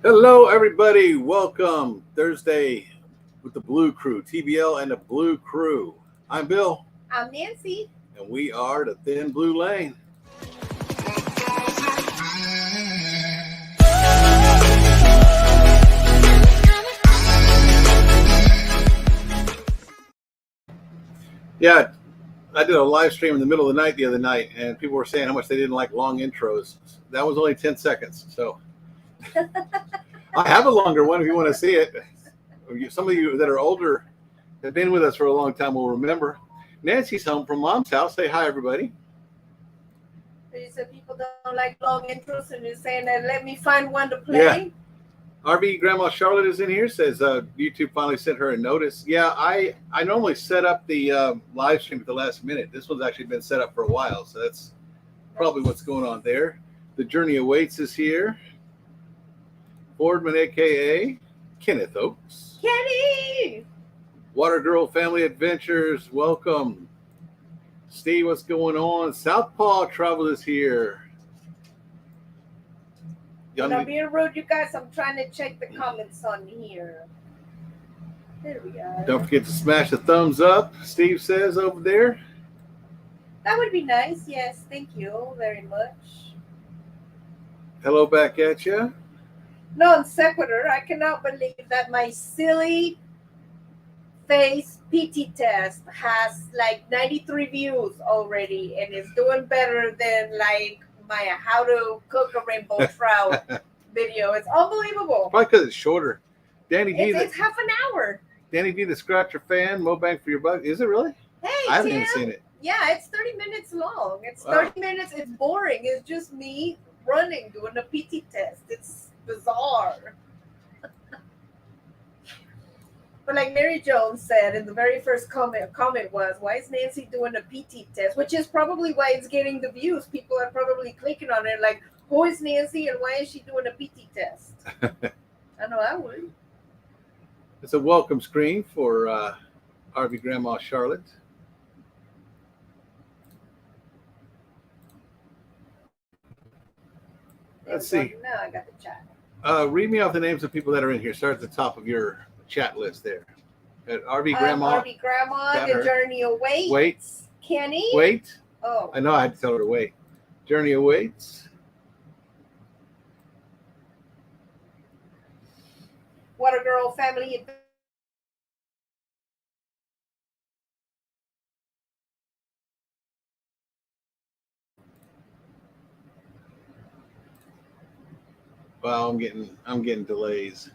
Hello, everybody. Welcome Thursday with the Blue Crew, TBL and the Blue Crew. I'm Bill, I'm Nancy. and we are the Thin Blue Lane. Yeah, I did a live stream in the middle of the night the other night, and people were saying how much they didn't like long intros. That was only 10 seconds, so I have a longer one if you want to see it. Some of you that are older have been with us for a long time will remember. Nancy's home from Mom's house. Say hi, everybody. You said people don't like long intros, and you're saying that let me find one to play. Yeah. RV Grandma Charlotte is in here. Says YouTube finally sent her a notice. Yeah, I normally set up the live stream at the last minute. This one's actually been set up for a while, so that's probably what's going on there. The Journey Awaits is here. Boardman, a.k.a. Kenneth Oaks. Kenny! Water Girl Family Adventures, welcome. Steve, what's going on? Southpaw Travel is here. Not being rude, you guys. I'm trying to check the comments on here. There we are. Don't forget to smash the thumbs up, Steve says over there. That would be nice. Yes, thank you very much. Hello back at you. Non sequitur. I cannot believe that my silly face PT test has like 93 views already and is doing better than like my how to cook a rainbow trout video. It's unbelievable. Probably because it's shorter. Danny D. It's half an hour. Danny D. the Scratcher fan. Mo Bang for your buck. Is it really? Hey, I haven't even seen it. Yeah, it's 30 minutes long. It's 30 minutes. It's boring. It's just me running, doing a PT test. It's bizarre. But like Mary Jones said in the very first comment was, why is Nancy doing a PT test? Which is probably why it's getting the views. People are probably clicking on it like, who is Nancy and why is she doing a PT test? I know I would. It's a welcome screen for RV Grandma Charlotte. Let's see. Now I got the chat. Read me off the names of people that are in here. Start at the top of your chat list there. At RV Grandma. RV Grandma, The Journey Awaits. Wait. Kenny. Wait. Oh. I know I had to tell her to wait. Journey Awaits. Water Girl Family. Wow, I'm getting delays.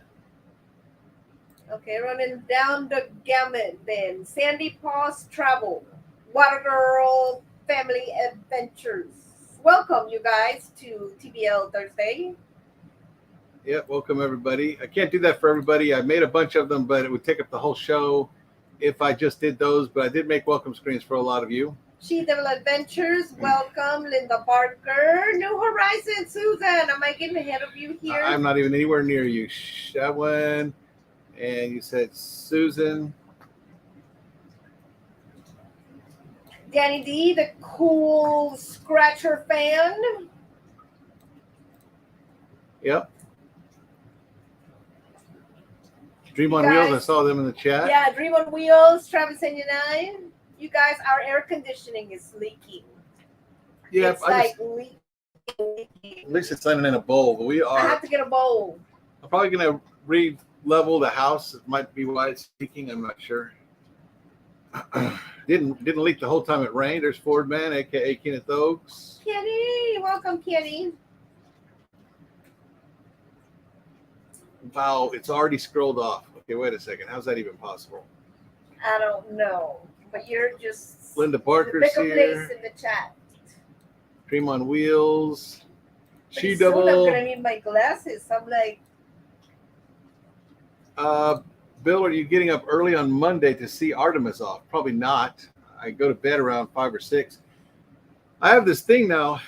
Okay, running down the gamut then. Sandy Paws Travel, Water Girl Family Adventures. Welcome, you guys, to TBL Thursday. Yeah, welcome everybody. I can't do that for everybody. I made a bunch of them, but it would take up the whole show if I just did those. But I did make welcome screens for a lot of you. She Devil Adventures, welcome. Linda Barker, New Horizons, Susan. Am I getting ahead of you here? I'm not even anywhere near you. Shawin, and you said Susan. Danny D, the cool Scratcher fan. Yep. Dream on Wheels, I saw them in the chat. Yeah, Dream on Wheels, Travis 89. You guys, our air conditioning is leaking. Yeah, it's leaking. At least it's landing in a bowl, but we are. I have to get a bowl. I'm probably going to re-level the house. It might be why it's leaking. I'm not sure. Didn't leak the whole time it rained. There's Ford Man, a.k.a. Kenneth Oaks. Kenny, welcome, Kenny. Wow, it's already scrolled off. Okay, wait a second. How's that even possible? I don't know. But you're just Linda Barker's here. Place in the chat. Dream on Wheels. She soon Double. I'm gonna need my glasses. I'm like. Bill, are you getting up early on Monday to see Artemis off? Probably not. I go to bed around 5 or 6. I have this thing now.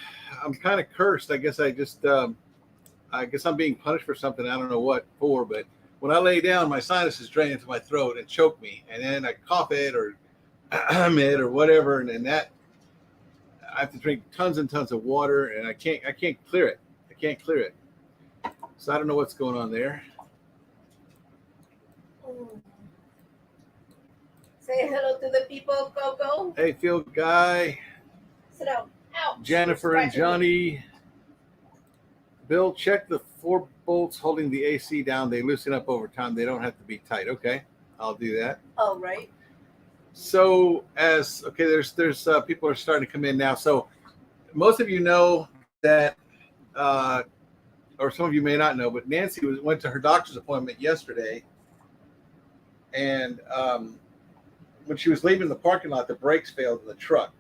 I'm kind of cursed. I guess I'm being punished for something. I don't know what for, but when I lay down, my sinuses drain into my throat and choke me, and then I cough it or it or whatever, and then that I have to drink tons and tons of water, and I can't clear it. So I don't know what's going on there. Say hello to the people, Coco. Hey, Field Guy, Sit down. Ouch. Jennifer and You're scratching me. Johnny. Bill, check the 4 bolts holding the AC down. They loosen up over time. They don't have to be tight. Okay, I'll do that. All right. So there's people are starting to come in now. So most of you know that, or some of you may not know, but Nancy went to her doctor's appointment yesterday, and when she was leaving the parking lot, the brakes failed in the truck.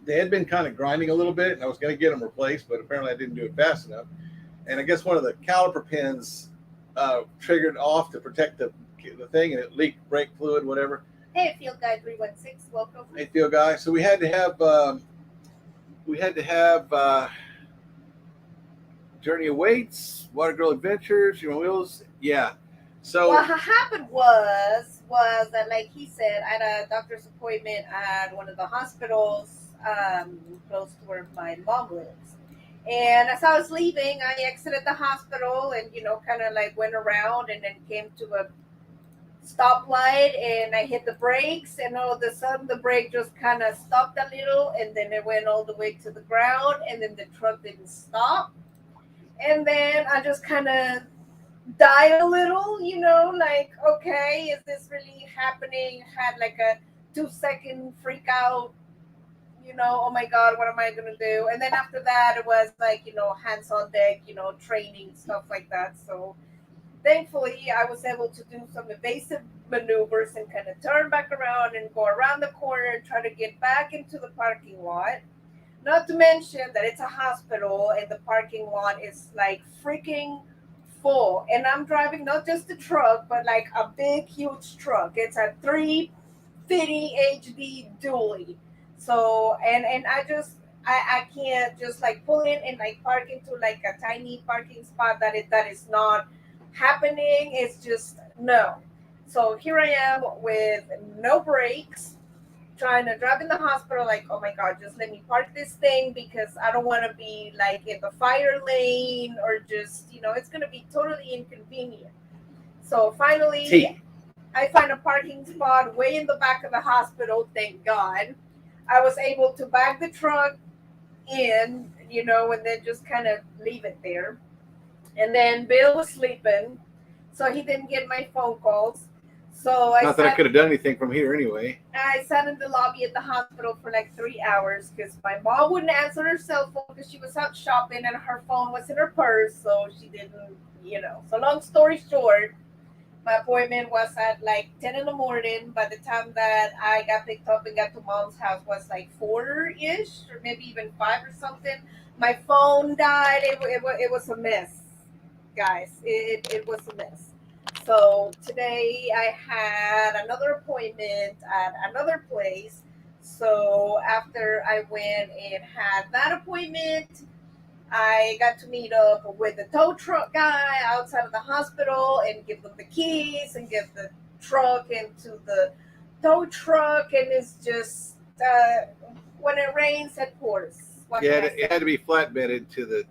They had been kind of grinding a little bit, and I was going to get them replaced, but apparently I didn't do it fast enough. And I guess one of the caliper pins triggered off to protect the thing, and it leaked brake fluid, whatever. Hey, Field Guy 316, welcome. Hey, Field Guy. So we had to have Journey Awaits, Water Girl Adventures, Your Wheels. Yeah. So what happened was that, like he said, I had a doctor's appointment at one of the hospitals close to where my mom lives. And as I was leaving, I exited the hospital and, kind of like went around and then came to a stoplight, and I hit the brakes, and all of a sudden the brake just kind of stopped a little, and then it went all the way to the ground, and then the truck didn't stop. And then I just kind of died a little, like, okay, is this really happening? Had like a 2-second freak out, oh my God, what am I going to do? And then after that, it was like, hands on deck, training, stuff like that. So thankfully, I was able to do some evasive maneuvers and kind of turn back around and go around the corner and try to get back into the parking lot. Not to mention that it's a hospital and the parking lot is like freaking full. And I'm driving not just a truck, but like a big, huge truck. It's a 350 HD dually. So, and I can't just like pull in and like park into like a tiny parking spot that is not happening. It's just no. So here I am with no brakes, trying to drive in the hospital, like, oh my God, just let me park this thing because I don't want to be like in the fire lane or just, it's going to be totally inconvenient. So finally, I find a parking spot way in the back of the hospital, thank God. I was able to back the truck in, and then just kind of leave it there. And then Bill was sleeping, so he didn't get my phone calls. So not that I could have done anything from here anyway. I sat in the lobby at the hospital for like 3 hours because my mom wouldn't answer her cell phone because she was out shopping and her phone was in her purse, so she didn't, So long story short, my appointment was at like 10 in the morning. By the time that I got picked up and got to mom's house was like 4-ish or maybe even 5 or something. My phone died. It was a mess, guys. It was a mess. So today I had another appointment at another place. So after I went and had that appointment, I got to meet up with the tow truck guy outside of the hospital and give them the keys and get the truck into the tow truck. And it's just, when it rains, it pours. Yeah, it had to be flatbedded to the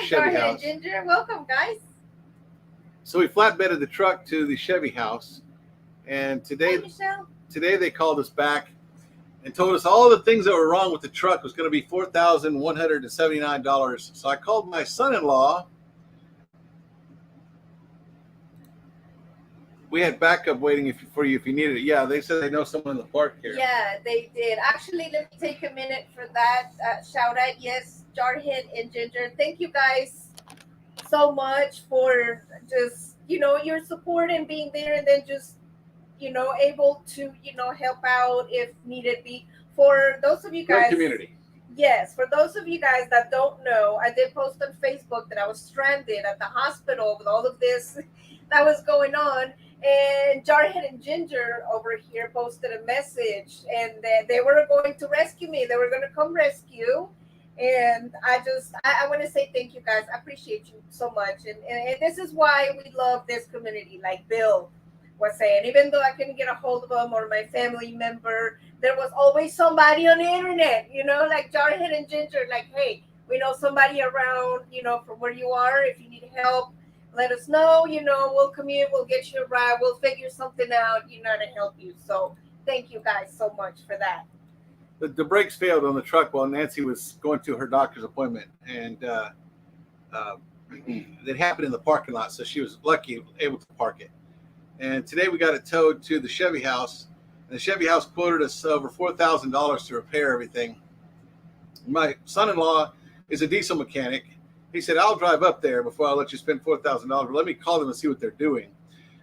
Chevy house. Ginger, welcome, guys. So we flatbedded the truck to the Chevy house, and today they called us back and told us all the things that were wrong with the truck was going to be $4,179. So I called my son-in-law. We had backup waiting for you if you needed it. Yeah, they said they know someone in the park here. Yeah, they did. Actually, let me take a minute for that shout out. Yes, Jarhead and Ginger. Thank you guys so much for just, your support and being there, and then just, able to, help out if needed be. For those of you guys. Great community. Yes, for those of you guys that don't know, I did post on Facebook that I was stranded at the hospital with all of this that was going on. And Jarhead and Ginger over here posted a message, and they were going to rescue me. They were going to come rescue. And I want to say thank you guys. I appreciate you so much. And this is why we love this community, like Bill was saying. Even though I couldn't get a hold of them or my family member, there was always somebody on the internet, like Jarhead and Ginger, like, hey, we know somebody around, from where you are. If you need help, let us know. We'll commute, we'll get you a ride, we'll figure something out, to help you. So thank you guys so much for that. The brakes failed on the truck while Nancy was going to her doctor's appointment, and it happened in the parking lot, so she was lucky able to park it. And today we got it towed to the Chevy house, and the Chevy house quoted us over $4,000 to repair everything. My son-in-law is a diesel mechanic. He said, I'll drive up there before I let you spend $4,000, but let me call them and see what they're doing.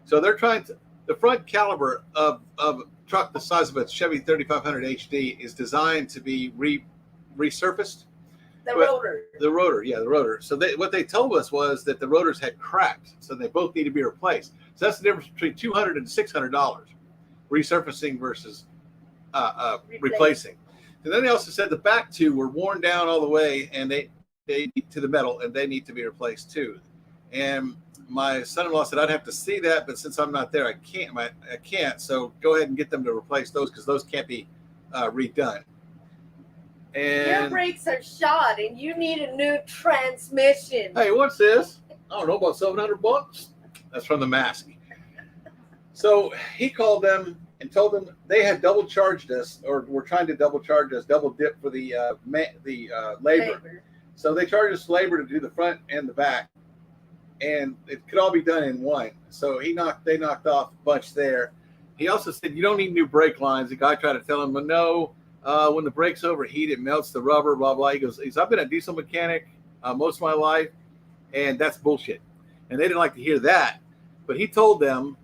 So they're trying to, the front caliber of a truck the size of a Chevy 3500 HD is designed to be resurfaced. The rotor. The rotor. So what they told us was that the rotors had cracked, so they both need to be replaced. So that's the difference between $200 and $600, resurfacing versus replacing. And then they also said the back two were worn down all the way, and they to the metal, and they need to be replaced too. And my son-in-law said I'd have to see that, but since I'm not there, I can't. So go ahead and get them to replace those because those can't be redone. And your brakes are shot, and you need a new transmission. Hey, what's this? I don't know, about $700. That's from the mask. So he called them and told them they had double charged us, or were trying to double charge us, double dip for the labor. So they charged us labor to do the front and the back, and it could all be done in one. So they knocked off a bunch there. He also said you don't need new brake lines. The guy tried to tell him, but no, when the brakes overheat, it melts the rubber, blah blah. He goes, I've been a diesel mechanic most of my life, and that's bullshit. And they didn't like to hear that. But he told them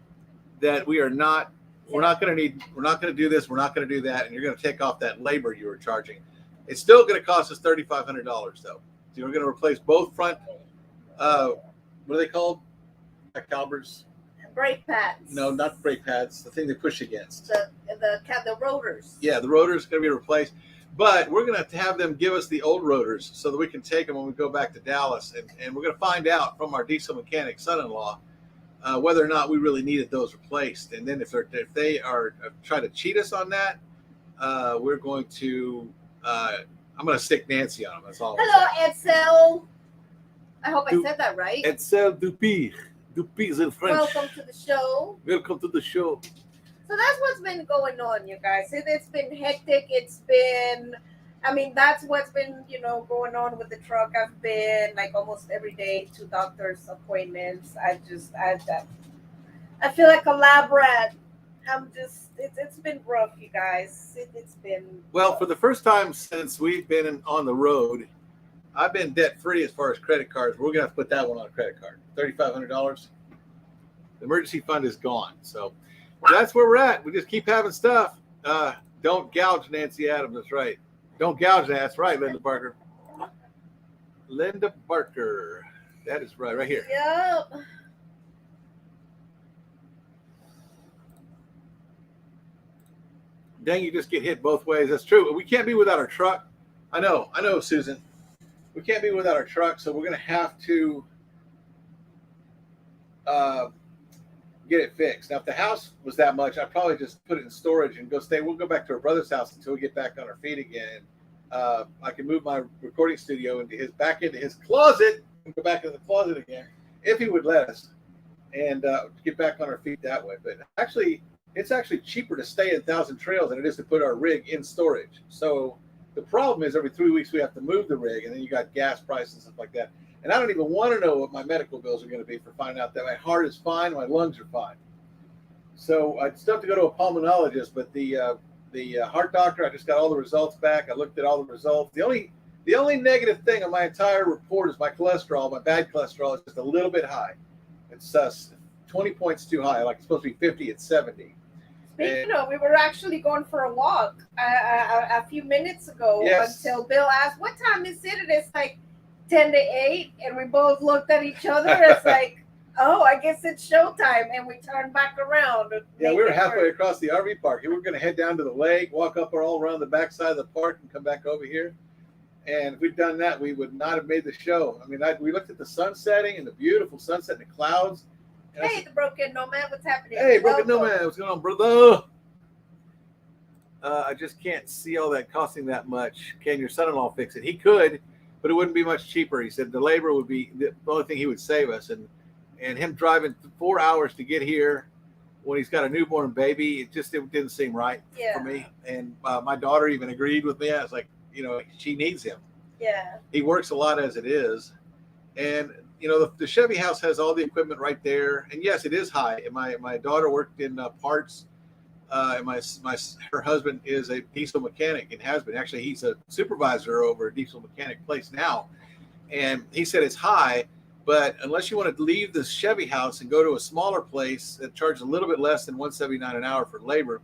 that we're not going to do this, we're not going to do that, and you're going to take off that labor you were charging. It's still going to cost us $3,500 though. So you're going to replace both front, what are they called? Calibers? Brake pads. No, not brake pads. The thing they push against. The rotors. Yeah, the rotors going to be replaced. But we're going to have them give us the old rotors so that we can take them when we go back to Dallas. And we're going to find out from our diesel mechanic son-in-law whether or not we really needed those replaced. And then if they are trying to cheat us on that, we're going to I'm going to stick Nancy on them. That's all. Hello, Edsel. I hope I said that right. Edsel Dupy. Dupy is in French. Welcome to the show. Welcome to the show. So that's what's been going on, you guys. It's been hectic. That's what's been, going on with the truck. I've been like almost every day to doctor's appointments. I feel like a lab rat. It's been rough, you guys. It's been well, for the first time since we've been on the road, I've been debt free as far as credit cards. We're gonna have to put that one on a credit card. $3,500. The emergency fund is gone. So that's where we're at. We just keep having stuff. Don't gouge Nancy Adams. That's right. Don't gouge that. That's right, Linda Barker. Linda Barker. That is right here. Yep. Dang, you just get hit both ways. That's true. We can't be without our truck. I know, Susan. We can't be without our truck, so we're going to have to get it fixed. Now, if the house was that much, I'd probably just put it in storage and go stay. We'll go back to our brother's house until we get back on our feet again. I can move my recording studio back into his closet and go back into the closet again if he would let us and get back on our feet that way. But actually, it's actually cheaper to stay in Thousand Trails than it is to put our rig in storage. So the problem is every 3 weeks we have to move the rig, and then you got gas prices and stuff like that. And I don't even want to know what my medical bills are going to be for finding out that my heart is fine, my lungs are fine. So I still have to go to a pulmonologist, but the heart doctor, I just got all the results back. I looked at all the results. The only negative thing on my entire report is my cholesterol. My bad cholesterol is just a little bit high. It's 20 points too high. Like it's supposed to be 50, it's 70. Speaking of, we were actually going for a walk a few minutes ago. Yes. Until Bill asked, "What time is it?" And it's like 10 to 8, and we both looked at each other. It's like, oh, I guess it's showtime, and we turned back around. Yeah, we were halfway across the RV park. We were going to head down to the lake, walk up all around the backside of the park, and come back over here. And if we'd done that, we would not have made the show. I mean, we looked at the sun setting and the beautiful sunset and the clouds. And hey, the Broken Nomad, what's happening? Hey, Broken Nomad, what's going on, brother? I just can't see all that costing that much. Can your son-in-law fix it? He could, but it wouldn't be much cheaper. He said the labor would be the only thing he would save us, and him driving 4 hours to get here when he's got a newborn baby, it didn't seem right for me. And my daughter even agreed with me. I was like, she needs him. Yeah. He works a lot as it is, and the Chevy house has all the equipment right there. And yes, it is high. And my daughter worked in parts. And her husband is a diesel mechanic and has been. Actually, he's a supervisor over a diesel mechanic place now. And he said it's high, but unless you want to leave the Chevy house and go to a smaller place that charges a little bit less than $179 an hour for labor,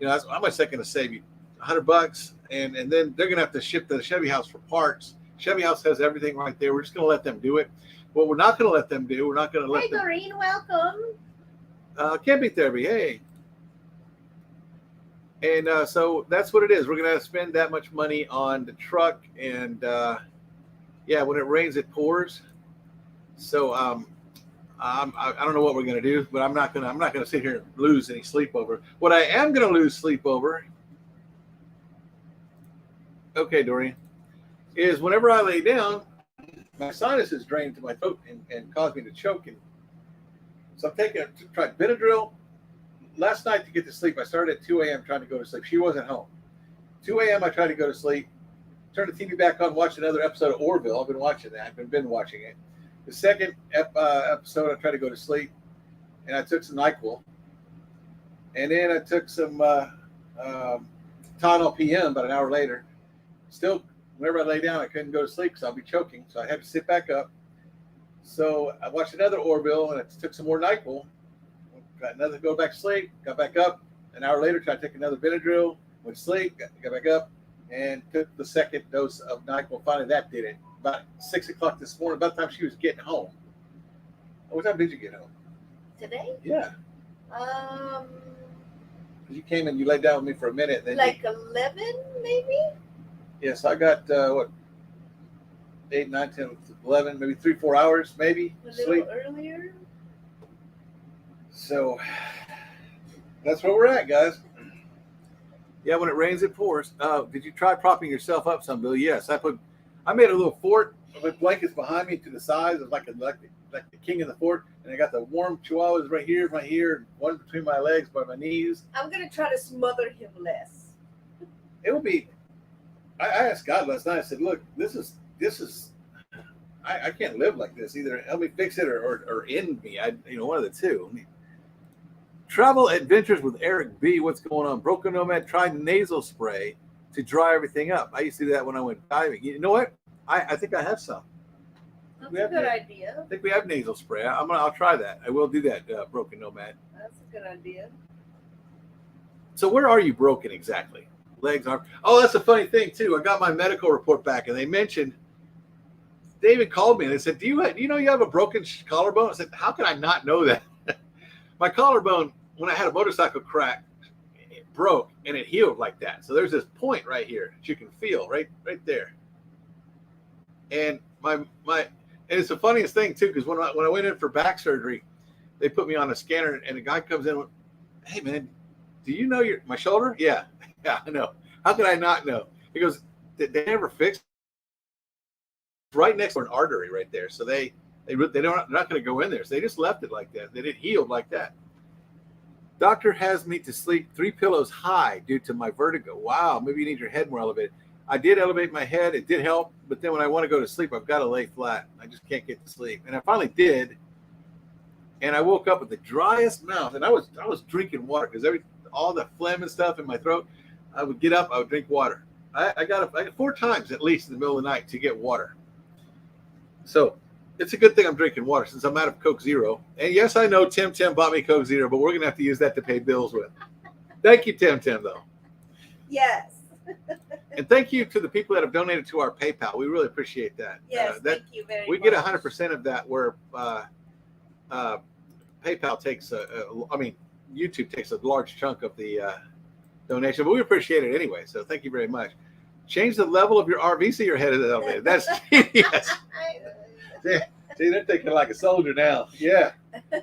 how much that going to save you? $100, and then they're going to have to ship to the Chevy house for parts. Chevy house has everything right there. We're just going to let them do it. What we're not going to let them do, we're not going to let them. Hey, Doreen, welcome. Camping therapy, hey. And so that's what it is. We're going to spend that much money on the truck, and when it rains, it pours. So I don't know what we're going to do, but I'm not going to sit here and lose any sleep over. What I am going to lose sleep over, okay, Doreen, is whenever I lay down, my sinuses drain to my throat and cause me to choke. And so I'm tried Benadryl. Last night to get to sleep, I started at 2 a.m. trying to go to sleep. She wasn't home. 2 a.m. I tried to go to sleep. Turned the TV back on, watched another episode of Orville. I've been watching that. I've been watching it. The second episode, I tried to go to sleep, and I took some NyQuil. And then I took some Tylenol PM about an hour later. Still, whenever I lay down, I couldn't go to sleep because I'll be choking. So I had to sit back up. So I watched another Orville, and I took some more NyQuil. Got another go back to sleep, got back up. An hour later, tried to take another Benadryl, went to sleep, got back up, and took the second dose of NyQuil. Finally, that did it. About 6 o'clock this morning, about the time she was getting home. What time did you get home? Today? Yeah. You came and you laid down with me for a minute. Then 11, maybe? Yes, I got, 8, 9, 10, 11, maybe 3-4 hours, maybe. A little earlier? So that's where we're at, guys. Yeah, when it rains, it pours. Did you try propping yourself up some, Bill? Yes, I made a little fort with blankets behind me to the sides of like the king of the fort, and I got the warm chihuahuas right here, and one between my legs by my knees. I'm gonna try to smother him less. It will be. I asked God last night. I said, "Look, this is. I can't live like this. Either help me fix it or end me. One of the two." Travel adventures with Eric B. What's going on? Broken Nomad tried nasal spray to dry everything up. I used to do that when I went diving. You know what? I think I have some. That's a good idea. I think we have nasal spray. I'll try that. I will do that, Broken Nomad. That's a good idea. So where are you broken exactly? Legs, arms. Oh, that's a funny thing too. I got my medical report back, and they mentioned. They even called me and they said, "Do you know you have a broken collarbone?" I said, "How can I not know that?" My collarbone, when I had a motorcycle crash, it broke and it healed like that. So there's this point right here that you can feel right there. And and it's the funniest thing too, because when I went in for back surgery, they put me on a scanner, and a guy comes in and went, "Hey man, do you know my shoulder?" Yeah, I know. How could I not know? He goes, "They never fixed it. Right next to an artery right there." So they're not going to go in there. So they just left it like that. It healed like that. Doctor has me to sleep 3 pillows high due to my vertigo. Wow, maybe you need your head more elevated. I did elevate my head. It did help. But then when I want to go to sleep, I've got to lay flat. I just can't get to sleep. And I finally did. And I woke up with the driest mouth. And I was drinking water because all the phlegm and stuff in my throat. I would get up. I would drink water. I got 4 times at least in the middle of the night to get water. So it's a good thing I'm drinking water since I'm out of Coke Zero. And yes, I know Tim bought me Coke Zero, but we're going to have to use that to pay bills with. Thank you, Tim, though. Yes. And thank you to the people that have donated to our PayPal. We really appreciate that. Yes, thank you very much. We get 100% of that where PayPal takes YouTube takes a large chunk of the donation, but we appreciate it anyway. So thank you very much. Change the level of your RV so your head is elevated. That's genius. See, they're thinking like a soldier now. Yeah.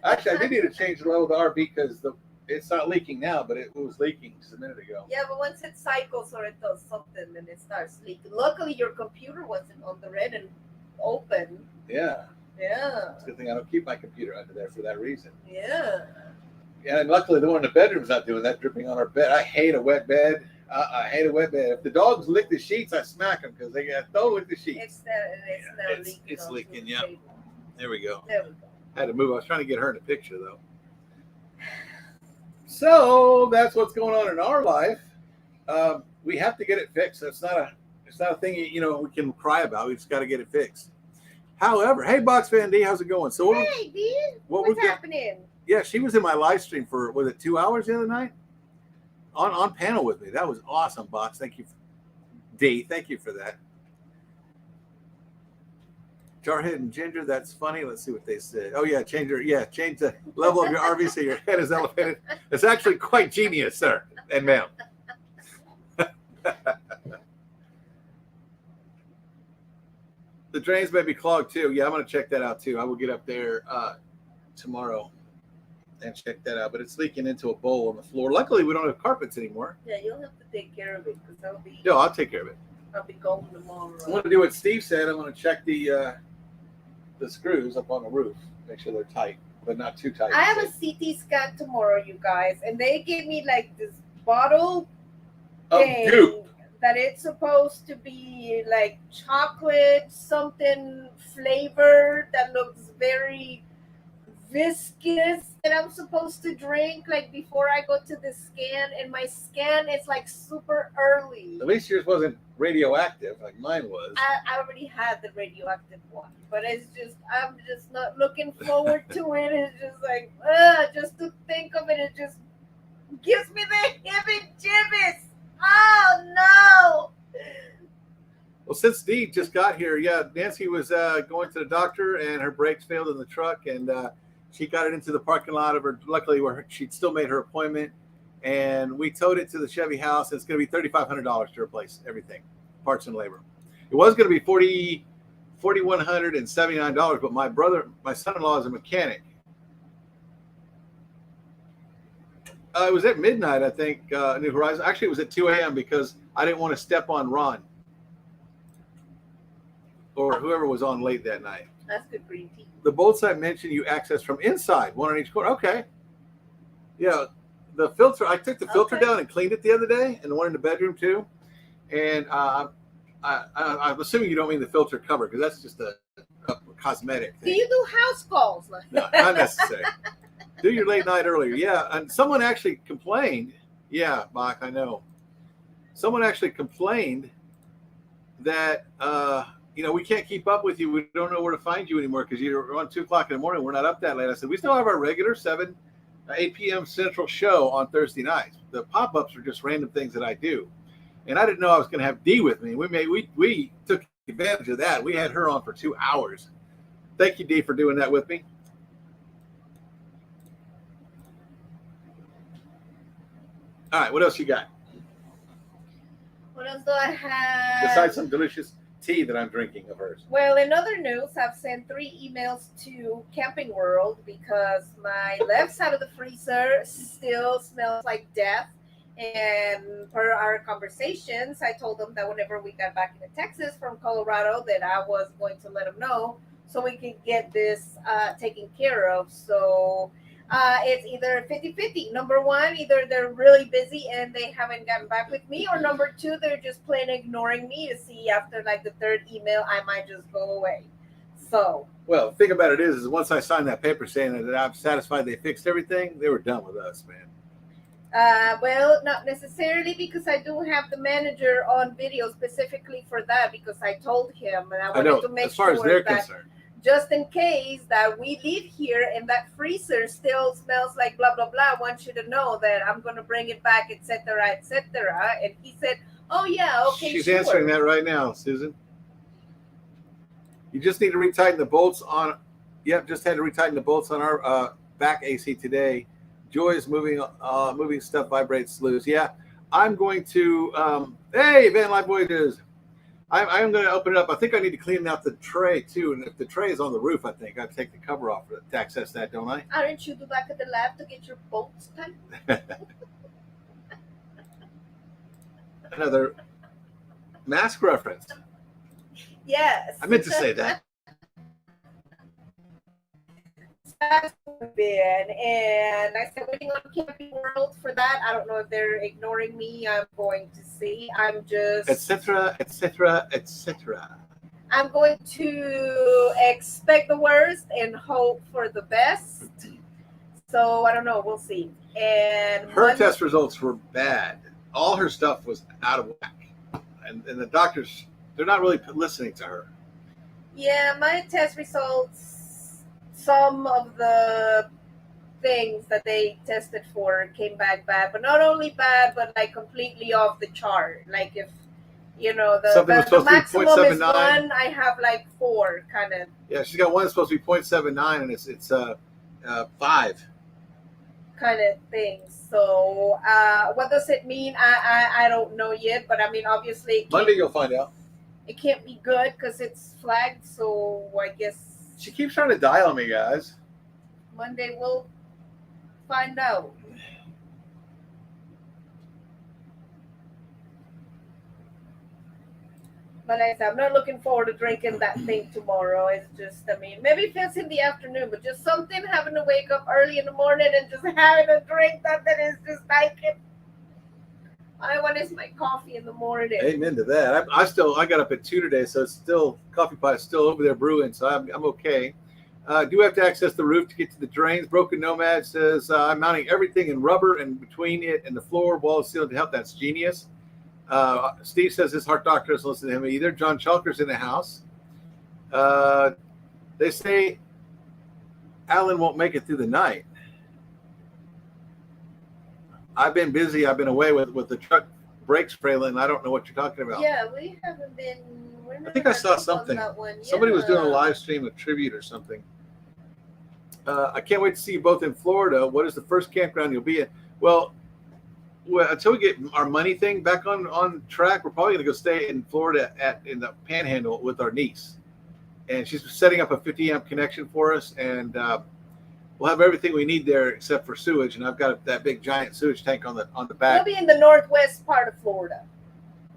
Actually, I do need to change the level of the RV because It's not leaking now, but it was leaking just a minute ago. Yeah, but once it cycles or it does something, then it starts leaking. Luckily, your computer wasn't on the red and open. Yeah. Yeah. It's a good thing I don't keep my computer under there for that reason. Yeah. Yeah, and luckily the one in the bedroom's not doing that, dripping on our bed. I hate a wet bed. I hate a wet bed. If the dogs lick the sheets, I smack them because they got to lick the sheets. It's now leaking. It's leaking, yeah. Table. There we go. There we go. I had to move. I was trying to get her in the picture, though. So that's what's going on in our life. We have to get it fixed. It's not a thing we can cry about. We just got to get it fixed. However, hey, Box Fan D, how's it going? So hey, D, what's happening? Yeah, she was in my live stream for, was it 2 hours the other night? On panel with me. That was awesome, Box. Thank you, D. Thank you for that. Jarhead and Ginger, that's funny. Let's see what they said. Oh, yeah, change the level of your RV so your head is elevated. It's actually quite genius, sir and ma'am. The drains may be clogged, too. Yeah, I'm going to check that out, too. I will get up there tomorrow and check that out. But it's leaking into a bowl on the floor. Luckily, we don't have carpets anymore. Yeah, you'll have to take care of it because I'll be. No, I'll take care of it. I'll be going tomorrow. I'm going to do what Steve said. I'm going to check the screws up on the roof, make sure they're tight, but not too tight. I have a CT scan tomorrow, you guys, and they gave me like this bottle thing goop that it's supposed to be like chocolate something flavor that looks very viscous, and I'm supposed to drink like before I go to the scan, and my scan is like super early. At least yours wasn't radioactive like mine was. I already had the radioactive one, but I'm just not looking forward to it. It's just like just to think of it, it just gives me the heebie-jeebies. Oh no. Well, since Dee just got here, Nancy was going to the doctor and her brakes failed in the truck, and she got it into the parking lot of her. Luckily, where she'd still made her appointment, and we towed it to the Chevy house. It's going to be $3,500 to replace everything, parts and labor. It was going to be $4,179, but my son-in-law is a mechanic. It was at midnight, I think, New Horizon. Actually, it was at 2 a.m. because I didn't want to step on Ron or whoever was on late that night. That's good green tea. The bolts I mentioned you access from inside, one on each corner. Okay. Yeah, the filter, I took the filter down and cleaned it the other day, and the one in the bedroom too. And I'm assuming you don't mean the filter cover, because that's just a cosmetic thing. Do you do house calls? No, not necessary. Do your late night earlier. Yeah, and someone actually complained. Yeah, Bach, I know. Someone actually complained that, we can't keep up with you. We don't know where to find you anymore because you're on 2 o'clock in the morning. We're not up that late. I said, we still have our regular 8 p.m. Central show on Thursday nights. The pop-ups are just random things that I do. And I didn't know I was going to have Dee with me. We took advantage of that. We had her on for 2 hours. Thank you, Dee, for doing that with me. All right, what else you got? What else do I have? Besides some delicious tea that I'm drinking of hers. Well, in other news, I've sent 3 emails to Camping World because my left side of the freezer still smells like death. And per our conversations, I told them that whenever we got back into Texas from Colorado, that I was going to let them know so we could get this taken care of. So it's either 50-50. Number one, either they're really busy and they haven't gotten back with me, or number 2, they're just plain ignoring me to see after like the 3rd email, I might just go away. So. Well, the thing about it is once I signed that paper saying that I'm satisfied they fixed everything, they were done with us, man. Well, not necessarily, because I do have the manager on video specifically for that, because I told him and I wanted to make as far sure as they're that concerned. Just in case that we leave here and that freezer still smells like blah, blah, blah, I want you to know that I'm going to bring it back, etc., etc. And he said, oh, yeah, okay, She's sure. answering that right now, Susan. You just need to retighten the bolts on. Yep, just had to retighten the bolts on our back AC today. Joy is moving stuff vibrates loose. Yeah, I'm going to, hey, Van Life Voyages. I'm going to open it up. I think I need to clean out the tray too. And if the tray is on the roof, I think I take the cover off to access that, don't I? Aren't you back at the lab to get your bolts tight? Another mask reference. Yes. I meant to say that. That's been, and I said waiting on Camping World for that. I don't know if they're ignoring me. I'm going to see. I'm just etc. etc. etc. I'm going to expect the worst and hope for the best. So I don't know. We'll see. And her test results were bad. All her stuff was out of whack, and the doctors, they're not really listening to her. Yeah, my test results, some of the things that they tested for came back bad, but not only bad, but like completely off the chart. Like if you know the maximum is 1, I have like 4 kind of. Yeah, she's got one that's supposed to be 0.79, and it's 5 kind of things. So what does it mean? I don't know yet, but I mean obviously Monday you'll find out. It can't be good because it's flagged, so I guess she keeps trying to dial me, guys. Monday we'll find out. But like I said, I'm not looking forward to drinking that thing tomorrow. It's just, I mean, maybe if it's in the afternoon, but just something having to wake up early in the morning and just having a drink that is just like it. I want is my coffee in the morning. Amen to that. I got up at 2 today, so it's still coffee pot is still over there brewing, so I'm okay. Do have to access the roof to get to the drains. Broken Nomad says I'm mounting everything in rubber and between it and the floor, wall sealed to help. That's genius. Steve says his heart doctor doesn't listen to him either. John Chalker's in the house. They say Alan won't make it through the night. I've been busy. I've been away with the truck brakes failing. I don't know what you're talking about. Yeah, we haven't been. I think I saw something. Yeah. Somebody was doing a live stream of tribute or something. I can't wait to see you both in Florida. What is the first campground you'll be in? Well, until we get our money thing back on track, we're probably going to go stay in Florida in the Panhandle with our niece. And she's setting up a 50 amp connection for us. And we'll have everything we need there except for sewage. And I've got that big giant sewage tank on the back. We'll be in the northwest part of Florida.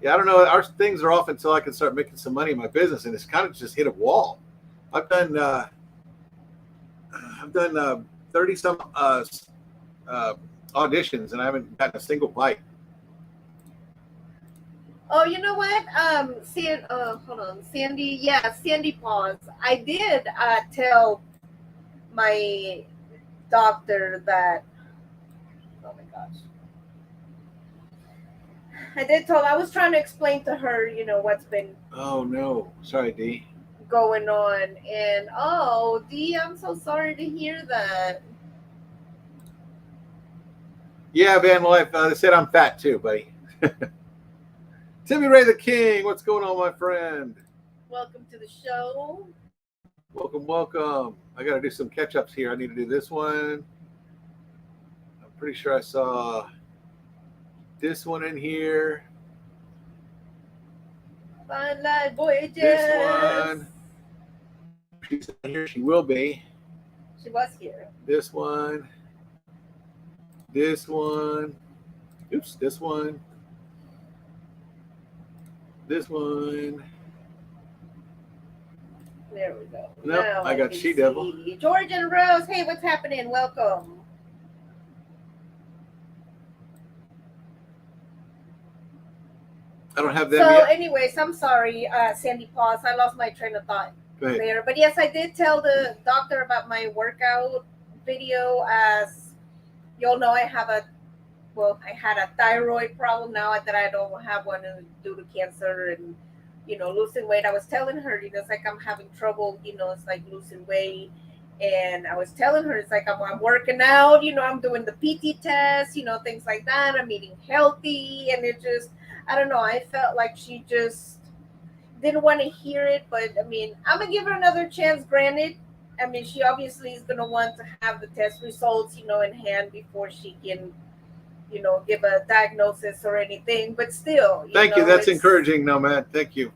Yeah, I don't know. Our things are off until I can start making some money in my business. And it's kind of just hit a wall. I've done 30 some auditions, and I haven't gotten a single bite. Oh, you know what? Hold on, Sandy. Yeah, Sandy Paws. I did tell my doctor that. Oh my gosh. I was trying to explain to her, you know, what's been. Oh no, sorry, D. Going on, and D, I'm so sorry to hear that. Yeah, Van Life. They said I'm fat too, buddy. Timmy Ray the King, what's going on, my friend? Welcome to the show. Welcome. I got to do some catch-ups here. I need to do this one. I'm pretty sure I saw this one in here. Fine Light Voyages. This one. She's not here. She will be. She was here. This one. This one. Oops, this one. This one. There we go. Nope, now I got She-Devil. George and Rose, hey, what's happening? Welcome. I don't have them so yet. Anyways, I'm sorry, Sandy Paws. I lost my train of thought there. But yes, I did tell the doctor about my workout video. As you'll know, I had a thyroid problem. Now that I don't have one due to cancer and, you know, losing weight. I was telling her, you know, it's like I'm having trouble, you know, it's like losing weight. And I was telling her, it's like I'm working out, you know, I'm doing the PT test, you know, things like that. I'm eating healthy. And it just, I don't know, I felt like she just didn't want to hear it. But, I mean, I'm going to give her another chance, granted. I mean, she obviously is going to want to have the test results, you know, in hand before she can, you know, give a diagnosis or anything. But still. Thank you. That's encouraging, Nomad. Thank you.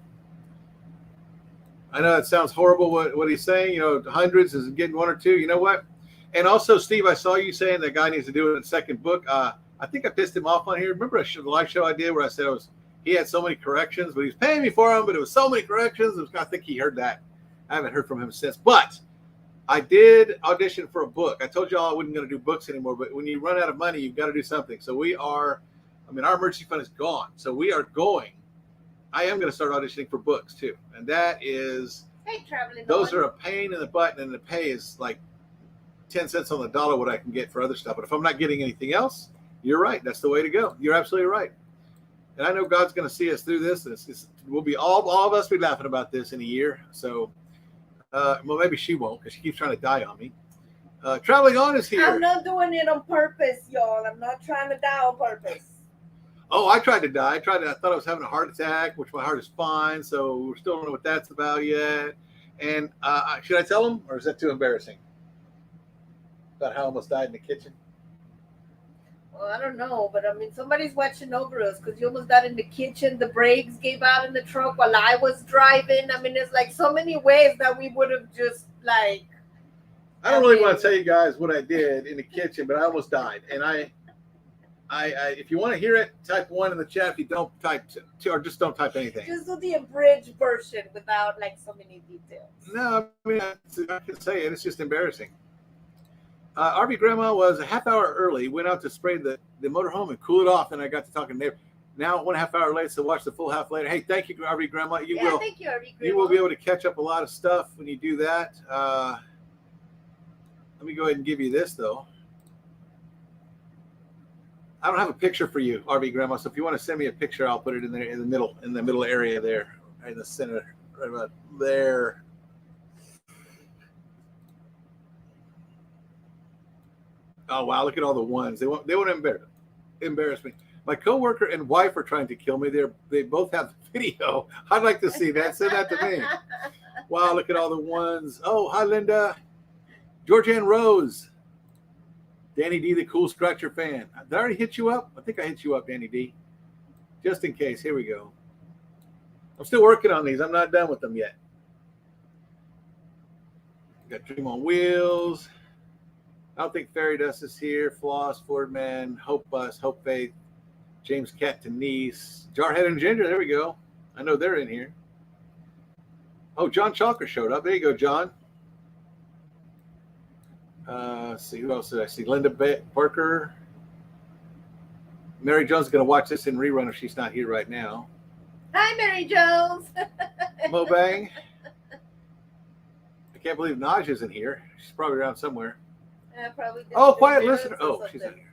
I know that sounds horrible what he's saying. You know, hundreds is getting one or two. You know what? And also, Steve, I saw you saying that guy needs to do it in the second book. I think I pissed him off on here. Remember the live show I did where I said he had so many corrections, but he was paying me for them, but it was so many corrections. I think he heard that. I haven't heard from him since. But I did audition for a book. I told y'all I wasn't going to do books anymore, but when you run out of money, you've got to do something. So our emergency fund is gone. So we are going. I am going to start auditioning for books too. And that is, those are a pain in the butt, and the pay is like 10 cents on the dollar what I can get for other stuff. But if I'm not getting anything else, you're right. That's the way to go. You're absolutely right. And I know God's going to see us through this. We'll be all of us be laughing about this in a year. So, well, maybe she won't because she keeps trying to die on me. Traveling On is here. I'm not doing it on purpose, y'all. I'm not trying to die on purpose. Oh, I tried to die. I thought I was having a heart attack, which my heart is fine. So we still don't know what that's about yet. And should I tell them, or is that too embarrassing? About how I almost died in the kitchen? Well, I don't know, but I mean, somebody's watching over us because you almost died in the kitchen. The brakes gave out in the truck while I was driving. I mean, there's like so many ways that we would have just like. I don't really want to tell you guys what I did in the kitchen, but I almost died. And I if you want to hear it, type 1 in the chat. If you don't, type 2, or just don't type anything. Just do the abridged version without like so many details. No, I mean, I can say it. It's just embarrassing. RV Grandma was a half hour early, went out to spray the motorhome and cool it off, and I got to talking to neighbor. Now, 1.5 hour late, so watch the full half later. Hey, thank you, RV Grandma. Thank you, RV Grandma. You will be able to catch up a lot of stuff when you do that. Let me go ahead and give you this, though. I don't have a picture for you, RV Grandma, so if you want to send me a picture, I'll put it in there in the middle area there, right in the center, right about there. Oh, wow, look at all the ones. They won't embarrass me. My coworker and wife are trying to kill me. They both have video. I'd like to see that. Send that to me. Wow, look at all the ones. Oh, hi, Linda. Georgianne Rose. Danny D, the cool scratcher fan. Did I already hit you up? I think I hit you up, Danny D. Just in case. Here we go. I'm still working on these. I'm not done with them yet. Got Dream on Wheels. I don't think Fairy Dust is here. Floss, Ford Man, Hope Bus, Hope Faith, James Cat Denise, Jarhead and Ginger. There we go. I know they're in here. Oh, John Chalker showed up. There you go, John. Let's see, who else did I see? Linda Parker. Mary Jones is going to watch this in rerun if she's not here right now. Hi, Mary Jones. Mo Bang. I can't believe Naja's in here. She's probably around somewhere. Probably Quiet listener. Oh, she's in here.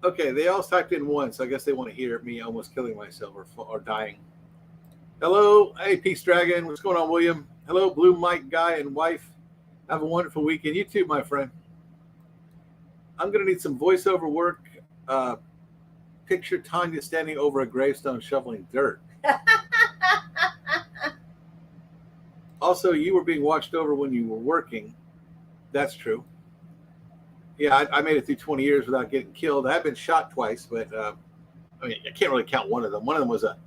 Okay, they all typed in 1, so I guess they want to hear me almost killing myself or dying. Hello. Hey, Peace Dragon. What's going on, William? Hello, Blue Mike Guy and wife. Have a wonderful weekend. You too, my friend. I'm going to need some voiceover work. Picture Tanya standing over a gravestone shoveling dirt. Also, you were being watched over when you were working. That's true. Yeah, I made it through 20 years without getting killed. I've been shot twice, but I can't really count one of them. One of them was a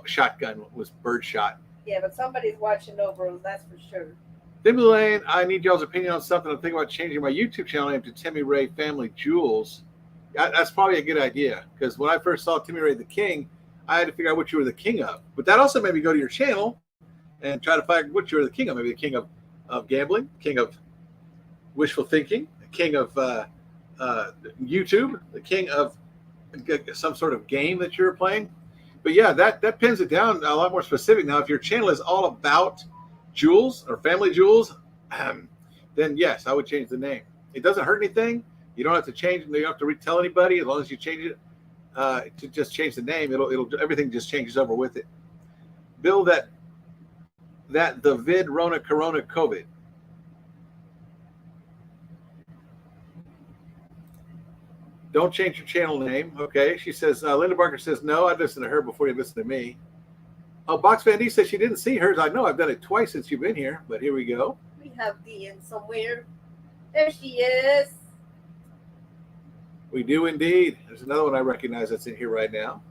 shotgun, was bird shot. Yeah, but somebody's watching over us, that's for sure. Timmy Lane, I need y'all's opinion on something. I'm thinking about changing my YouTube channel name to Timmy Ray Family Jewels. That's probably a good idea, because when I first saw Timmy Ray the King, I had to figure out what you were the king of. But that also made me go to your channel and try to find what you were the king of. Maybe the king of gambling, king of wishful thinking, the king of YouTube, the king of some sort of game that you were playing. But yeah, that pins it down a lot more specific. Now, if your channel is all about jewels or family jewels, then yes, I would change the name. It doesn't hurt anything. You don't have to change. You don't have to retell anybody. As long as you change it to just change the name, it'll everything just changes over with it. Bill, that the vid Rona Corona COVID. Don't change your channel name. Okay. She says, Linda Barker says, no, I'd listen to her before you listen to me. Oh, Box Van D says she didn't see hers. I know I've done it twice since you've been here, but here we go. We have D in somewhere. There she is. We do indeed. There's another one I recognize that's in here right now.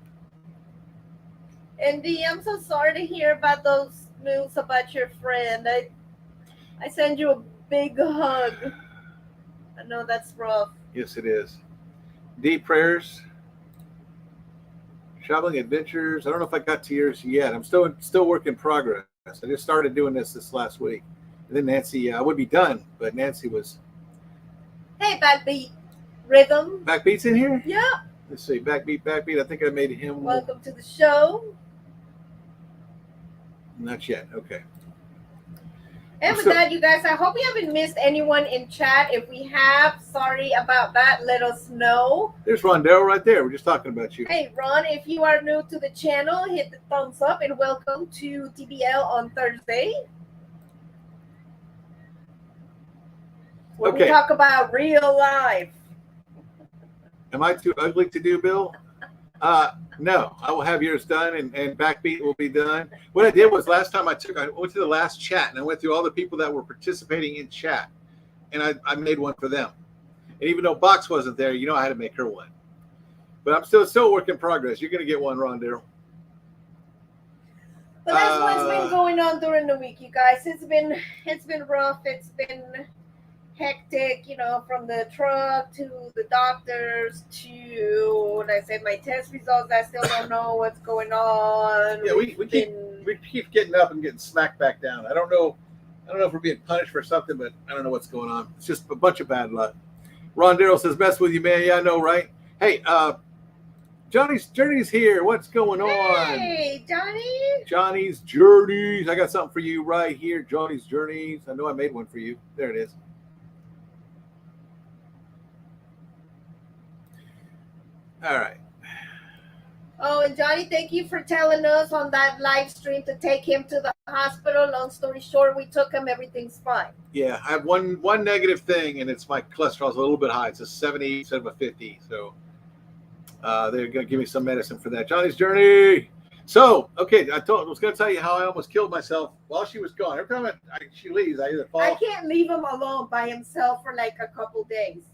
And Dee, I'm so sorry to hear about those news about your friend. I send you a big hug. I know that's rough. Yes, it is. Deep prayers, traveling adventures. I don't know if I got to yours yet. I'm still work in progress. I just started doing this last week. And then Nancy, I would be done, but Nancy was. Hey, Backbeat Rhythm. Backbeat's in here? Yeah. Let's see. Backbeat. I think I made him. Welcome to the show. Not yet. Okay. And with that, you guys, I hope we haven't missed anyone in chat. If we have, sorry about that. Let us know. There's Rondell right there. We're just talking about you. Hey, Ron, if you are new to the channel, hit the thumbs up and welcome to TBL on Thursday. Where we talk about real life. Am I too ugly to do, Bill? No, I will have yours done, and Backbeat will be done. What I did was last time I went to the last chat, and I went through all the people that were participating in chat, and I made one for them. And even though Box wasn't there, I had to make her one. But I'm still a work in progress. You're going to get one, Ron Darrell. But that's what's been going on during the week, you guys. It's been rough. It's been hectic, from the truck to the doctors to, when I said my test results, I still don't know what's going on. Yeah, we keep getting up and getting smacked back down. I don't know if we're being punished for something, but I don't know what's going on. It's just a bunch of bad luck. Ron Darrell says, "Mess with you, man." Yeah, I know, right? Hey, Johnny's Journey's here. What's going on? Hey, Johnny. Johnny's Journeys. I got something for you right here. Johnny's Journeys. I know I made one for you. There it is. All right. Oh, and Johnny, thank you for telling us on that live stream to take him to the hospital. Long story short, we took him. Everything's fine. Yeah, I have one negative thing, and it's my cholesterol's a little bit high. It's a 70 instead of a 50. So they're going to give me some medicine for that. Johnny's Journey. So, okay, I was going to tell you how I almost killed myself while she was gone. Every time she leaves, I either fall. I can't leave him alone by himself for like a couple days.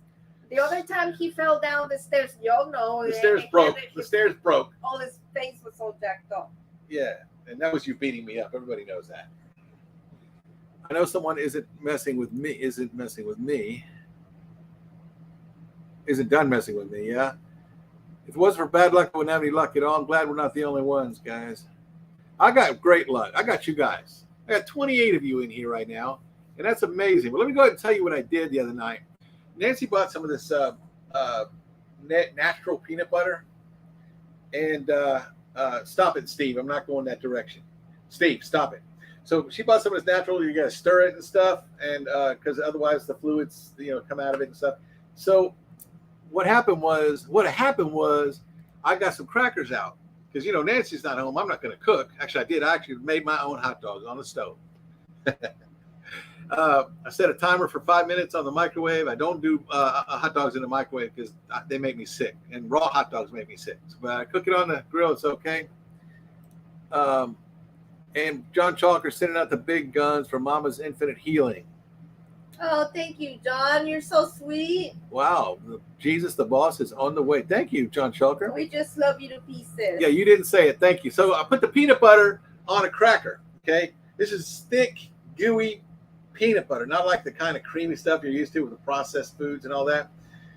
The other time he fell down the stairs, the stairs broke. The stairs broke. All his face was all jacked up. Yeah, and that was you beating me up. Everybody knows that. I know someone isn't messing with me. Isn't done messing with me. Yeah. If it wasn't for bad luck, I wouldn't have any luck at all. I'm glad we're not the only ones, guys. I got great luck. I got you guys. I got 28 of you in here right now, and that's amazing. But let me go ahead and tell you what I did the other night. Nancy bought some of this natural peanut butter, and stop it, Steve. I'm not going that direction. Steve, stop it. So she bought some of this natural. You got to stir it and stuff, and because otherwise the fluids, come out of it and stuff. So what happened was I got some crackers out because Nancy's not home. I'm not going to cook. Actually, I did. I actually made my own hot dogs on the stove. I set a timer for 5 minutes on the microwave. I don't do hot dogs in the microwave because they make me sick, and raw hot dogs make me sick. So, but I cook it on the grill. It's okay. And John Chalker sending out the big guns for Mama's Infinite Healing. Oh, thank you, John. You're so sweet. Wow. Jesus, the boss, is on the way. Thank you, John Chalker. We just love you to pieces. Yeah, you didn't say it. Thank you. So I put the peanut butter on a cracker. Okay. This is thick, gooey peanut butter, not like the kind of creamy stuff you're used to with the processed foods and all that.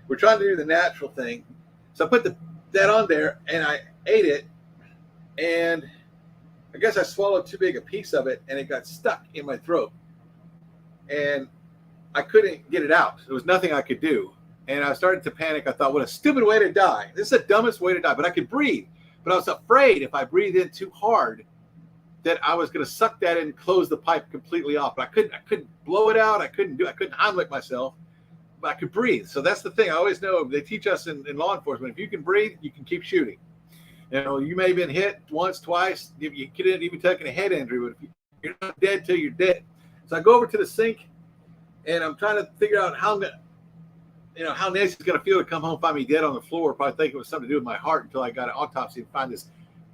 We're trying to do the natural thing. So I put that on there and I ate it, and I guess I swallowed too big a piece of it and it got stuck in my throat and I couldn't get it out. There was nothing I could do. And I started to panic. I thought, what a stupid way to die. This is the dumbest way to die, but I could breathe. But I was afraid if I breathed in too hard that I was going to suck that in and close the pipe completely off. But I couldn't blow it out. I couldn't Heimlich myself, but I could breathe. So that's the thing. I always know they teach us in law enforcement, if you can breathe, you can keep shooting. You may have been hit once, twice. You could have even taken a head injury, but if you're not dead till you're dead. So I go over to the sink and I'm trying to figure out how Nancy's going to feel to come home, find me dead on the floor. Probably think it was something to do with my heart until I got an autopsy and find this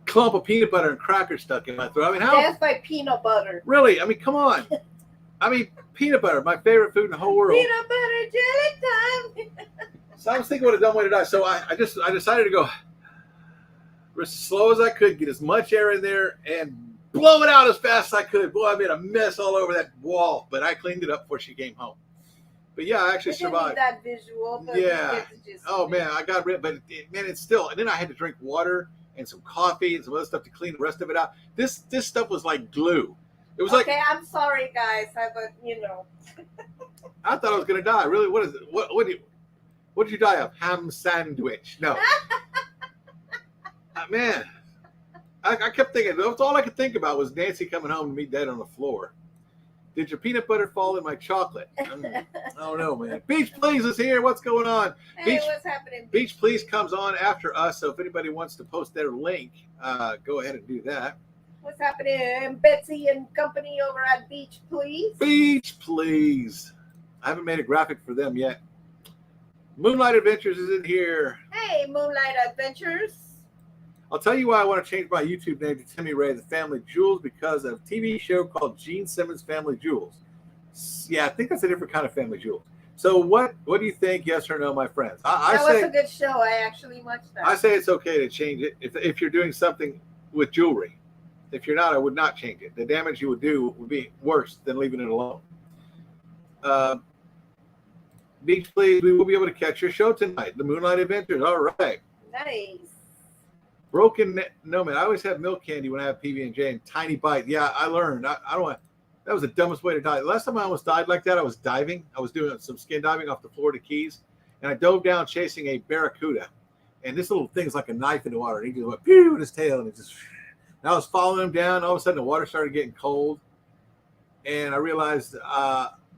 clump of peanut butter and crackers stuck in my throat. I mean, how? Death by peanut butter. Really? I mean, come on. I mean, peanut butter, my favorite food in the whole world. Peanut butter jelly time. So I was thinking what a dumb way to die. So I decided to go, as slow as I could, get as much air in there, and blow it out as fast as I could. Boy, I made a mess all over that wall, but I cleaned it up before she came home. But yeah, I actually We didn't survived. need that visual, but we Yeah. get the gist Oh of it. man, I got rid. But man, it's still. And then I had to drink water and some coffee and some other stuff to clean the rest of it out. This stuff was like glue. It was Okay, like I'm sorry, guys. I thought I was gonna die. Really? What is it? What did you die of? Ham sandwich? No. Man, I kept thinking. That's all I could think about was Nancy coming home to me dead on the floor. Did your peanut butter fall in my chocolate? I don't know, man. Beach Please is here. What's going on? Hey, Beach, what's happening? Beach Please comes on after us. So if anybody wants to post their link, go ahead and do that. What's happening? Betsy and company over at Beach Please. Beach Please. I haven't made a graphic for them yet. Moonlight Adventures is in here. Hey, Moonlight Adventures. I'll tell you why I want to change my YouTube name to Timmy Ray, the Family Jewels, because of a TV show called Gene Simmons' Family Jewels. Yeah, I think that's a different kind of Family Jewels. So what do you think, yes or no, my friends? That was a good show. I actually watched that. I say it's okay to change it if you're doing something with jewelry. If you're not, I would not change it. The damage you would do would be worse than leaving it alone. Beach Please, we will be able to catch your show tonight. The Moonlight Adventures. All right. Nice. Broken Nomad. I always have milk candy when I have PB&J and tiny bite. Yeah, I learned. I don't want. That was the dumbest way to die. Last time I almost died like that, I was diving. I was doing some skin diving off the Florida Keys, and I dove down chasing a barracuda. And this little thing's like a knife in the water. And he just went pew with his tail, and it just. And I was following him down. All of a sudden, the water started getting cold, and I realized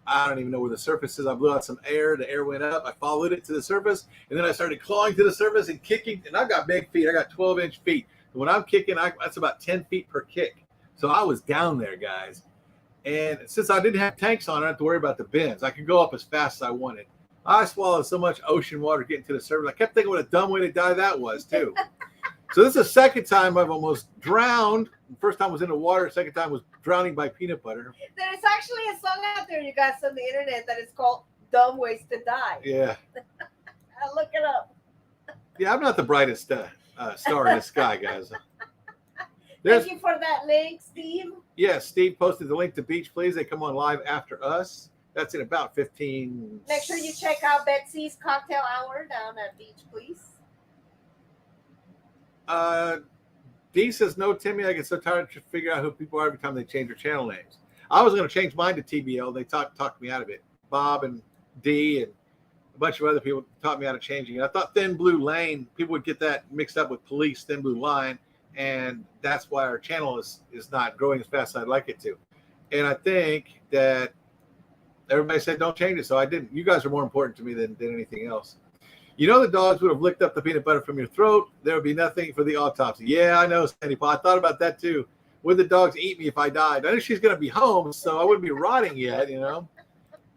I don't even know where the surface is. I blew out some air. The air went up. I followed it to the surface, and then I started clawing to the surface and kicking. And I've got big feet. I got 12-inch feet. And when I'm kicking, that's about 10 feet per kick. So I was down there, guys. And since I didn't have tanks on, I didn't have to worry about the bends. I could go up as fast as I wanted. I swallowed so much ocean water getting to the surface. I kept thinking what a dumb way to die that was, too. So this is the second time I've almost drowned. The first time was in the water. The second time was drowning by peanut butter. There's actually a song out there, you guys, on the internet that is called Dumb Ways to Die. Yeah. I'll look it up. Yeah, I'm not the brightest star in the sky, guys. Thank you for that link, Steve. Yeah, Steve posted the link to Beach Please. They come on live after us. That's in about 15. Make sure you check out Betsy's Cocktail Hour down at Beach Please. D says, no, Timmy, I get so tired to figure out who people are every time they change their channel names. I was going to change mine to TBL. They talked me out of it. Bob and D and a bunch of other people taught me how to change it. I thought Thin Blue Lane, people would get that mixed up with Police, Thin Blue Line, and that's why our channel is not growing as fast as I'd like it to. And I think that everybody said don't change it, so I didn't. You guys are more important to me than anything else. You know the dogs would have licked up the peanut butter from your throat. There would be nothing for the autopsy. Yeah, I know, Sandy Paul. I thought about that too. Would the dogs eat me if I died? I know she's going to be home, so I wouldn't be rotting yet, you know.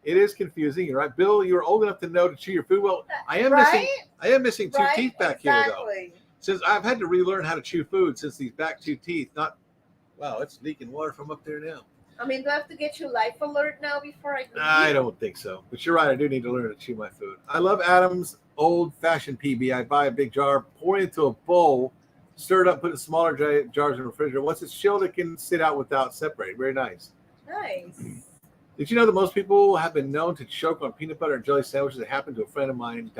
It is confusing. You're right. Bill, you're old enough to know to chew your food. Well, I am missing two teeth back here, though. Since I've had to relearn how to chew food since these back two teeth. Wow, it's leaking water from up there now. I mean, do I have to get you life alert now before I leave? I don't think so. But you're right. I do need to learn to chew my food. I love Adam's old-fashioned PB. I buy a big jar, pour it into a bowl, stir it up, put in smaller jars in the refrigerator. Once it's chilled, it can sit out without separating. Very nice. Nice. Did you know that most people have been known to choke on peanut butter and jelly sandwiches? It happened to a friend of mine.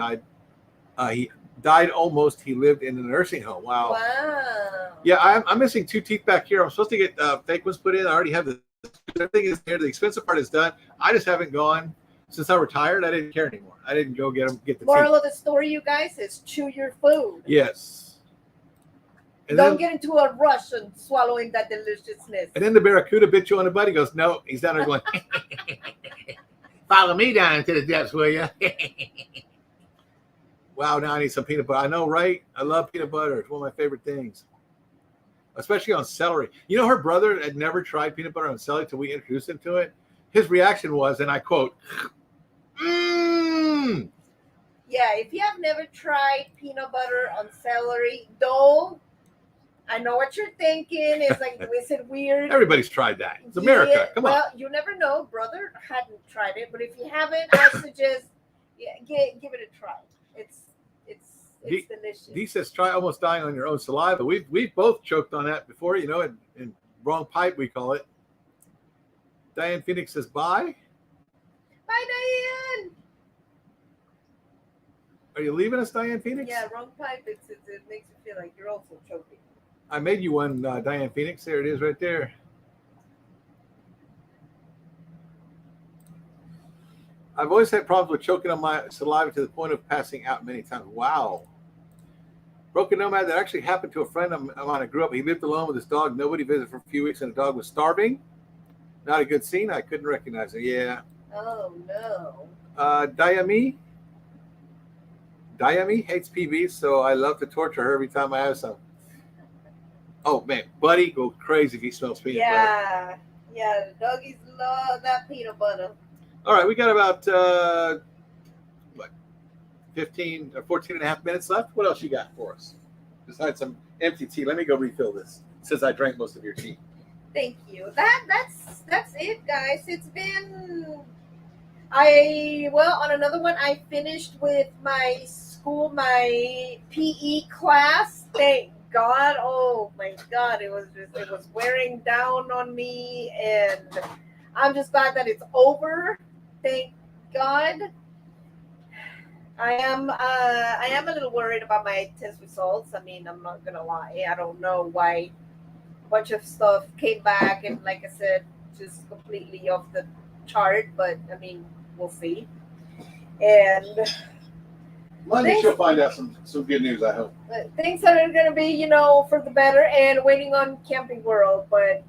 He died almost. He lived in a nursing home. Wow. Yeah, I'm missing two teeth back here. I'm supposed to get fake ones put in. I already have everything is there. The expensive part is done. I just haven't gone. Since I retired, I didn't care anymore. I didn't go get the Moral teeth. of the story, you guys, is chew your food. Yes. And Don't get into a rush on swallowing that deliciousness. And then the barracuda bit you on the butt. He goes, no. He's down there going, follow me down into the depths, will you? Wow, now I need some peanut butter. I know, right? I love peanut butter. It's one of my favorite things, especially on celery. You know, her brother had never tried peanut butter on celery until we introduced him to it. His reaction was, and I quote, mmm. Yeah, if you have never tried peanut butter on celery, don't. I know what you're thinking. It's like, is it weird? Everybody's tried that. It's America. Yeah, Come on. Well, you never know. Brother hadn't tried it, but if you haven't, I suggest give it a try. It's It's delicious. Dee says, try almost dying on your own saliva. We've both choked on that before, in wrong pipe, we call it. Diane Phoenix says, bye. Bye, Diane. Are you leaving us, Diane Phoenix? Yeah, wrong pipe. It makes you feel like you're also choking. I made you one, Diane Phoenix. There it is right there. I've always had problems with choking on my saliva to the point of passing out many times. Wow. Broken Nomad, that actually happened to a friend of mine. I grew up. He lived alone with his dog. Nobody visited for a few weeks, and the dog was starving. Not a good scene. I couldn't recognize it. Yeah. Oh, no. Diami hates PBs, so I love to torture her every time I have some. Oh, man. Buddy go crazy if he smells peanut butter. Yeah. The doggies love that peanut butter. All right. We got about, 15 or 14 and a half minutes left. What else you got for us? Besides some empty tea. Let me go refill this since I drank most of your tea. Thank you. That's it, guys. It's been on another one I finished with my school, my PE class. Thank God. Oh my God. It was wearing down on me, and I'm just glad that it's over. Thank God. I am a little worried about my test results. I mean, I'm not gonna lie. I don't know why a bunch of stuff came back, and like I said, just completely off the chart. But I mean, we'll see. And Monday she'll find out some good news, I hope. Things that are gonna be, for the better, and waiting on Camping World. But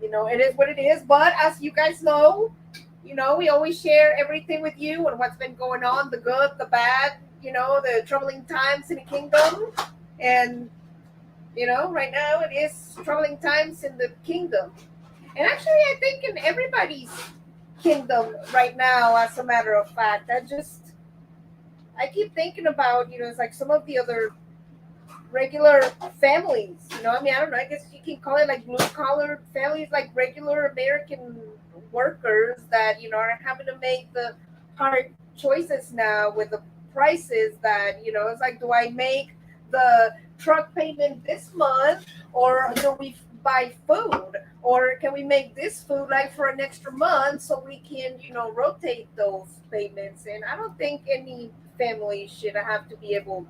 it is what it is. But as you guys know, we always share everything with you and what's been going on, the good, the bad, the troubling times in the kingdom. And, right now it is troubling times in the kingdom. And actually, I think in everybody's kingdom right now, as a matter of fact, I keep thinking about, it's like some of the other regular families, I don't know, I guess you can call it like blue-collar families, like regular American workers that are having to make the hard choices now with the prices that it's like, do I make the truck payment this month, or do we buy food, or can we make this food like for an extra month so we can rotate those payments? And I don't think any family should have to be able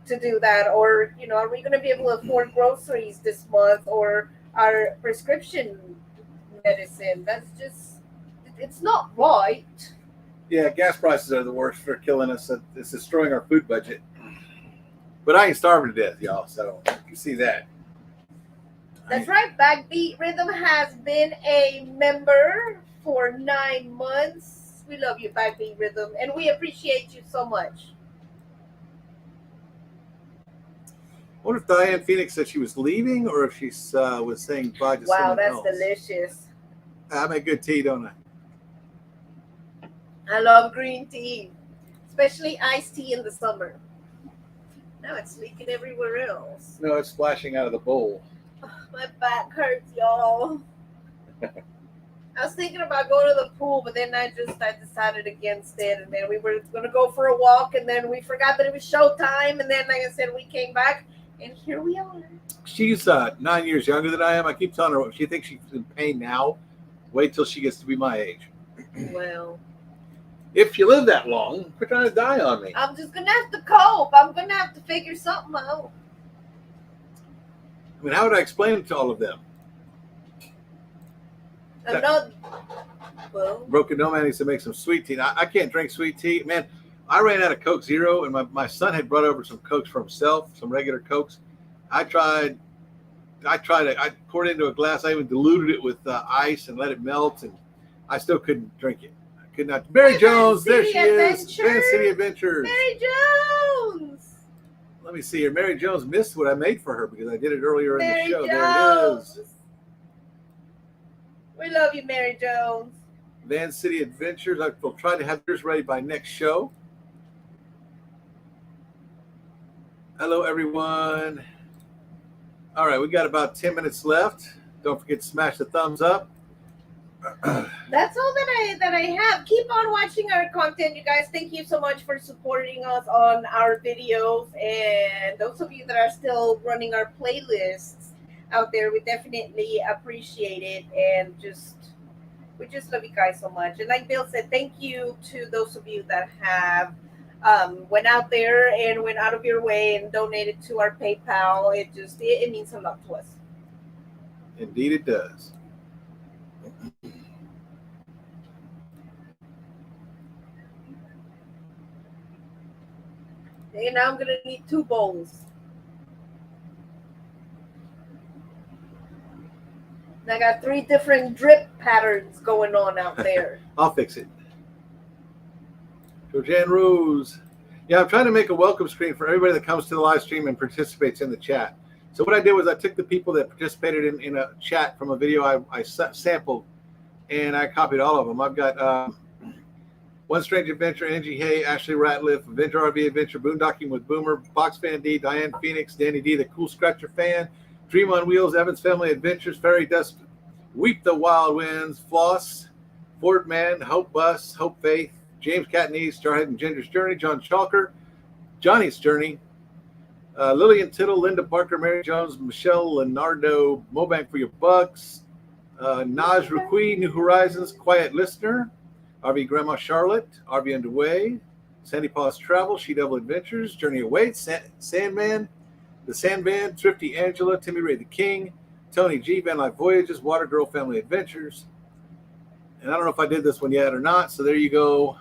to do that. Or are we going to be able to afford groceries this month, or our prescription medicine? That's just, it's not right. Yeah, gas prices are the worst for killing us. It's destroying our food budget. But I ain't starving to death, y'all, so you see that. That's right. Backbeat Rhythm has been a member for 9 months. We love you, Backbeat Rhythm, and we appreciate you so much. I wonder if Diane Phoenix said she was leaving, or if she was saying bye to someone else. Wow, that's delicious. I make good tea, don't I? I love green tea, especially iced tea in the summer. Now it's leaking everywhere else. No, it's splashing out of the bowl. My back hurts, y'all. I was thinking about going to the pool, but then I decided against it. And then we were going to go for a walk, and then we forgot that it was showtime. And then, like I said, we came back, and here we are. She's 9 years younger than I am. I keep telling her, if she thinks she's in pain now, wait till she gets to be my age. Well, if you live that long, quit trying to die on me. I'm just going to have to cope. I'm going to have to figure something out. I mean, how would I explain it to all of them? Broken Nomad needs to make some sweet tea. Now, I can't drink sweet tea. Man, I ran out of Coke Zero, and my son had brought over some Cokes for himself, some regular Cokes. I tried it. I poured it into a glass. I even diluted it with ice and let it melt, and I still couldn't drink it. I could not. Mary Jones, there she is. Van City Adventures. Mary Jones. Let me see here. Mary Jones missed what I made for her because I did it earlier in the show. Jones. There it is. We love you, Mary Jones. Van City Adventures. I will try to have yours ready by next show. Hello, everyone. All right, we got about 10 minutes left. Don't forget to smash the thumbs up. That's all that I have. Keep on watching our content, you guys. Thank you so much for supporting us on our videos, and those of you that are still running our playlists out there, we definitely appreciate it, and we just love you guys so much. And like Bill said, thank you to those of you that have went out there and went out of your way and donated to our PayPal. It means a lot to us. Indeed, it does. And now I'm gonna need 2 bowls. And I got 3 different drip patterns going on out there. I'll fix it. Georgianne Rose. Yeah, I'm trying to make a welcome screen for everybody that comes to the live stream and participates in the chat. So what I did was I took the people that participated in a chat from a video I sampled, and I copied all of them. I've got One Strange Adventure, Angie Hay, Ashley Ratliff, Adventure RV Adventure, Boondocking with Boomer, Box Fan D, Diane Phoenix, Danny D, the Cool Scratcher Fan, Dream on Wheels, Evans Family Adventures, Fairy Dust, Weep the Wild Winds, Floss, Ford Man, Hope Bus, Hope Faith, James Catnese, Jarhead and Ginger's Journey, John Chalker, Johnny's Journey, Lillian Tittle, Linda Parker, Mary Jones, Michelle Leonardo, Mobank for Your Bucks, Naj Ruqui, New Horizons, Quiet Listener, RV Grandma Charlotte, RV Underway, Sandy Paws Travel, She Devil Adventures, Journey Awaits, Sandman, The Sandman, Thrifty Angela, Timmy Ray the King, Tony G, Van Life Voyages, Water Girl Family Adventures. And I don't know if I did this one yet or not, so there you go.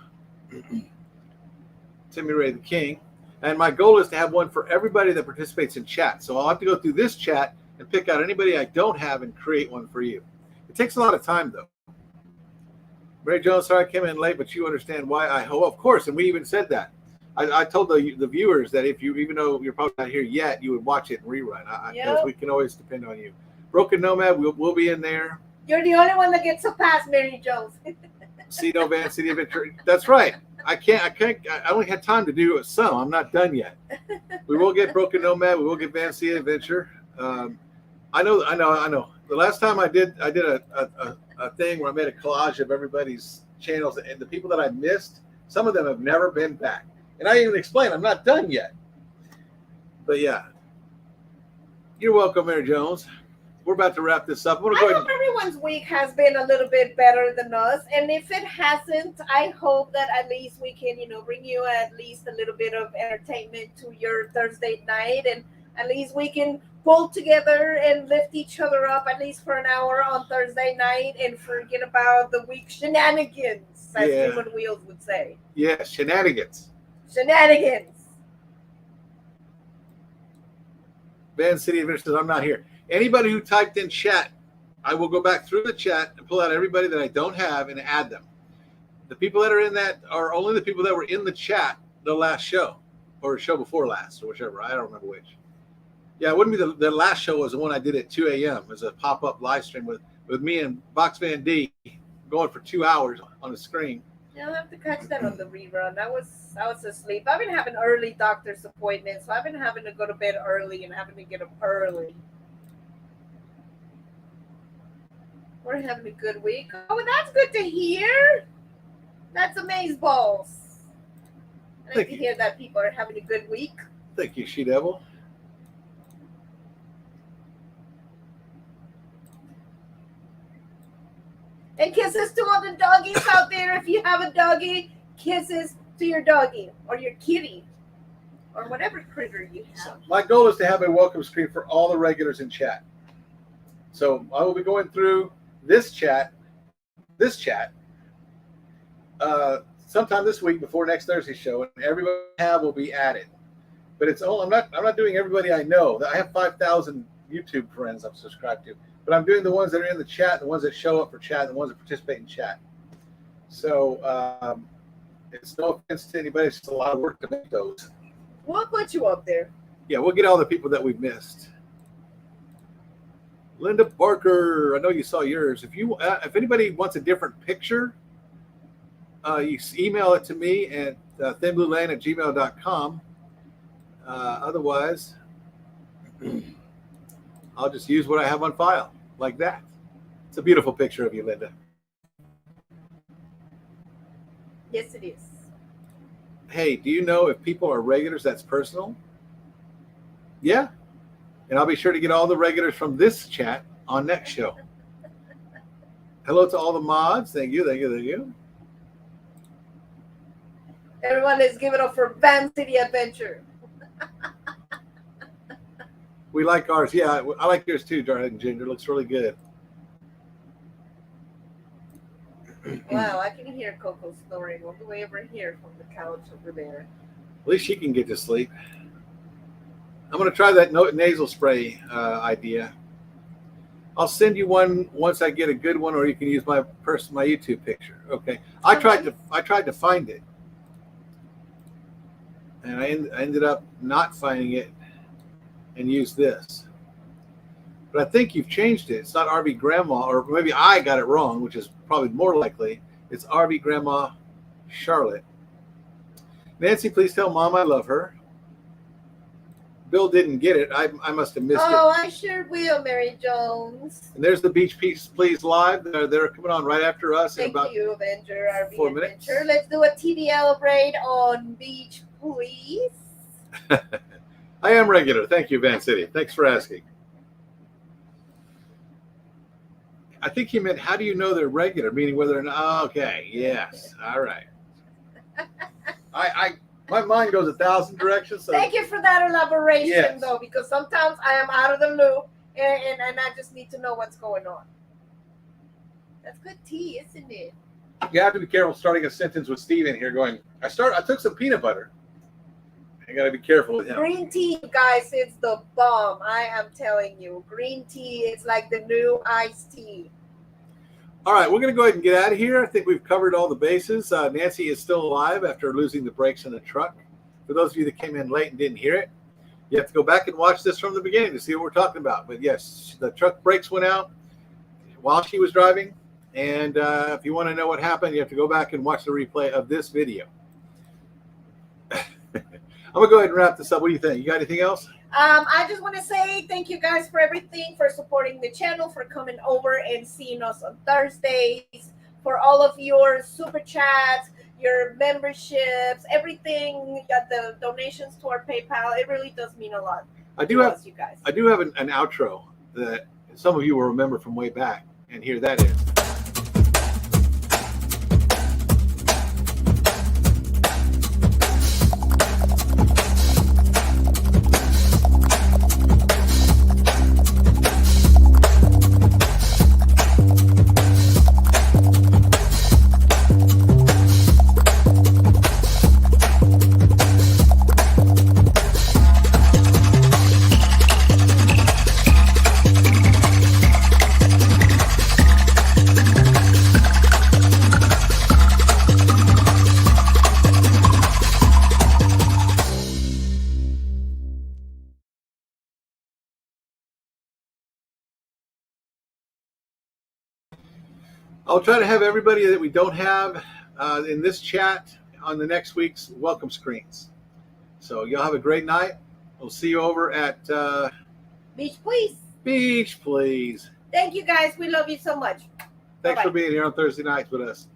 Timmy Ray the King. And my goal is to have one for everybody that participates in chat. So I'll have to go through this chat and pick out anybody I don't have and create one for you. It takes a lot of time, though. Mary Jones, sorry I came in late, but you understand why I hope. Of course, and we even said that. I told the viewers that if you, even though you're probably not here yet, you would watch it and rerun. Because we can always depend on you. Broken Nomad, we'll be in there. You're the only one that gets to pass Mary Jones. Cito Van City Adventure. That's right. I only had time to do some. I'm not done yet. We will get Broken Nomad. We will get Van City Adventure. I know. The last time I did a thing where I made a collage of everybody's channels, and the people that I missed, some of them have never been back. And I even explained I'm not done yet. But yeah, you're welcome, Mary Jones. We're about to wrap this up. I hope everyone's week has been a little bit better than us, and if it hasn't, I hope that at least we can, bring you at least a little bit of entertainment to your Thursday night, and at least we can pull together and lift each other up at least for an hour on Thursday night and forget about the week shenanigans, as Human Wheels would say. Yeah, shenanigans. Shenanigans. Van City Adventures, I'm not here. Anybody who typed in chat, I will go back through the chat and pull out everybody that I don't have and add them. The people that are in that are only the people that were in the chat the last show, or the show before last, or whichever. I don't remember which. Yeah, it wouldn't be the last show was the one I did at 2 a.m. as a pop-up live stream with me and Box Van D going for 2 hours on the screen. Yeah, I'll have to catch that on the rerun. I was asleep. I've been having early doctor's appointments, so I've been having to go to bed early and having to get up early. We're having a good week. Oh, that's good to hear. That's amazeballs. I like to hear that people are having a good week. Thank you, She Devil. And kisses to all the doggies out there. If you have a doggie, kisses to your doggie or your kitty or whatever critter you have. So my goal is to have a welcome screen for all the regulars in chat. So I will be going through this chat sometime this week before next Thursday's show, and everybody I have will be added. But it's all I'm not doing everybody I know. I have 5,000 YouTube friends I'm subscribed to, but I'm doing the ones that are in the chat, the ones that show up for chat, the ones that participate in chat. So it's no offense to anybody. It's just a lot of work to make those. We'll put you up there. Yeah, we'll get all the people that we've missed. Linda Barker, I know you saw yours. If anybody wants a different picture, you email it to me at thinbluelane@gmail.com. Otherwise, I'll just use what I have on file, like that. It's a beautiful picture of you, Linda. Yes, it is. Hey, do you know if people are regulars, that's personal? Yeah. And I'll be sure to get all the regulars from this chat on next show. Hello to all the mods. Thank you, thank you, thank you. Everyone is giving up for Van City Adventure. We like ours. Yeah, I like yours too, Jarhead and Ginger. Looks really good. Wow, I can hear Coco snoring all the way over here from the couch over there. At least she can get to sleep. I'm going to try that nasal spray idea. I'll send you one once I get a good one, or you can use my YouTube picture. Okay. I tried to find it, and I ended up not finding it, and used this. But I think you've changed it. It's not RV Grandma, or maybe I got it wrong, which is probably more likely. It's RV Grandma Charlotte. Nancy, please tell Mom I love her. Bill didn't get it. I must have missed it. Oh, I sure will, Mary Jones. And there's the Beach Please Live. They're coming on right after us. Thank in about you, Avenger, RV 4 minutes. Adventure. Let's do a TBL raid on Beach Please. I am regular. Thank you, Van City. Thanks for asking. I think he meant, how do you know they're regular? Meaning whether or not, okay, yes, all right. My mind goes 1,000 directions. So. Thank you for that elaboration, Yes. though, because sometimes I am out of the loop and I just need to know what's going on. That's good tea, isn't it? You have to be careful starting a sentence with Steve in here going, I took some peanut butter. I got to be careful with him. Green tea, guys, it's the bomb. I am telling you. Green tea is like the new iced tea. All right, we're going to go ahead and get out of here. I think we've covered all the bases. Nancy is still alive after losing the brakes in the truck. For those of you that came in late and didn't hear it, you have to go back and watch this from the beginning to see what we're talking about. But yes, the truck brakes went out while she was driving. And if you want to know what happened, you have to go back and watch the replay of this video. I'm going to go ahead and wrap this up. What do you think? You got anything else? I just want to say thank you guys for everything, for supporting the channel, for coming over and seeing us on Thursdays, for all of your super chats, your memberships, everything, the donations to our PayPal. It really does mean a lot. I do have you guys. I do have an outro that some of you will remember from way back, and here that is. I'll try to have everybody that we don't have in this chat on the next week's welcome screens. So y'all have a great night. We'll see you over at Beach Please. Beach Please. Thank you guys. We love you so much. Thanks Bye-bye. for being here on Thursday nights with us.